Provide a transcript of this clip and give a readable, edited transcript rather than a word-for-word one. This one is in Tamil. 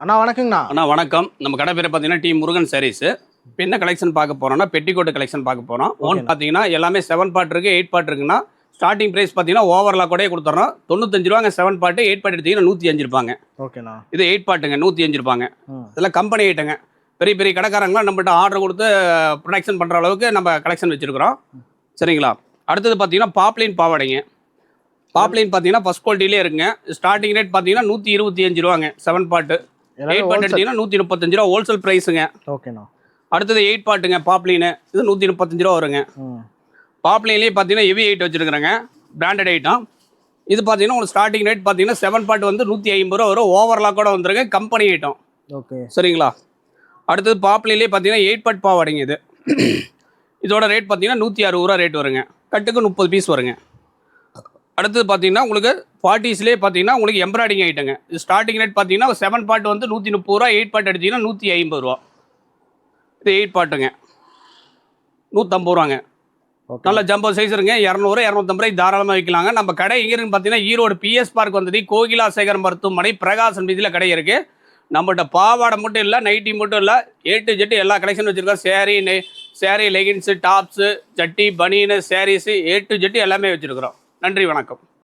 அண்ணா வணக்கங்கண்ணா. அண்ணா வணக்கம். நம்ம கடை பேர் பார்த்தீங்கன்னா டி முருகன் சாரீஸ். இப்போ என்ன கலெக்ஷன் பார்க்க போகிறோம்னா பெட்டிக்கோட்டு கலெக்ஷன் பார்க்க போகிறோம். ஒன் பார்த்தீங்கன்னா எல்லாமே 7 பார்ட் இருக்குது, 8 பார்ட் இருக்குன்னா ஸ்டார்டிங் ப்ரைஸ் பார்த்தீங்கன்னா ஓவர்லாக் கூட கொடுத்துட்றோம். 95 ரூபாங்க 7 பார்ட். 8 பார்ட் எடுத்தீங்கன்னா 105 இருப்பாங்க. ஓகேண்ணா. இது 8 பார்ட்டுங்க 105 இருப்பாங்க. இதெல்லாம் கம்பெனி ஐட்டங்க. பெரிய பெரிய கடைக்காரங்களாம் நம்மகிட்ட ஆர்டர் கொடுத்து ப்ரொடக்ஷன் பண்ணுற அளவுக்கு நம்ம கலெக்ஷன் வச்சுருக்கிறோம். சரிங்களா? அடுத்தது பார்த்தீங்கன்னா பாப்லைன் பாவாடைங்க. பாப்லைன் பார்த்தீங்கன்னா ஃபஸ்ட் குவாலிட்டிலே இருக்குங்க. ஸ்டார்டிங் ரேட் பார்த்தீங்கன்னா 125 ரூபாங்க 7 பார்ட்டு. 8 பார்ட் எடுத்தீங்கன்னா 135 ரூபா ஹோல்சேல் ப்ரைஸுங்க. ஓகேண்ணா. அடுத்தது 8 பார்ட்டுங்க பாப்லைனு. இது 135 ரூபா வருங்க. பாப்லைன்லேயே பார்த்தீங்கன்னா ஹெவி ஐட்டம் வச்சுருக்குறேங்க, பிராண்டட் ஐட்டம். இது பார்த்தீங்கன்னா உங்களுக்கு ஸ்டார்டிங் ரேட் பார்த்தீங்கன்னா 7 பார்ட் வந்து 150 ரூபா வரும். ஓவர்லாக் கூட வந்துருங்க, கம்பெனி ஐட்டம். ஓகே, சரிங்களா? அடுத்தது பாப்லைன்லேயே பார்த்தீங்கன்னா 8 பார்ட் பாவாடைங்க. இது இதோட ரேட் பார்த்தீங்கன்னா 160 ரூபா ரேட் வருங்க. கட்டுக்கு 30 பீஸ் வருங்க. அடுத்தது பார்த்தீங்கன்னா உங்களுக்கு 40ஸ்லேயே பார்த்தீங்கன்னா உங்களுக்கு எம்ப்ராய்டிங் ஐட்டங்க. இது ஸ்டார்டிங் ரேட் பார்த்தீங்கன்னா 7 பார்ட் வந்து 130 ரூபா, 8 பார்ட் எடுத்தீங்கன்னா 150 ரூபா. இது 8 பார்ட்டுங்க 150 ரூபாங்க. நல்ல ஜம்போ சைஸ் இருங்க. 200 250 ரூபாய் தாராளமாக வைக்கலாங்க. நம்ம கடை எங்கே இருக்குன்னு பார்த்தீங்கன்னா ஈரோடு பிஎஸ் பார்க் வந்தது, கோகிலா சேகர் மருத்துவமனை, பிரகாசன் வீதியில் கடை இருக்குது. நம்மகிட்ட பாவாடை மட்டும் இல்லை, நைட்டி மட்டும் இல்லை, A to Z எல்லா கலெக்ஷன் வச்சுருக்கோம். சேரீ லெகின்ஸு, டாப்ஸு, சட்டி, பனியனு, சாரீஸு A to Z எல்லாமே வச்சுருக்குறோம். நன்றி, வணக்கம்.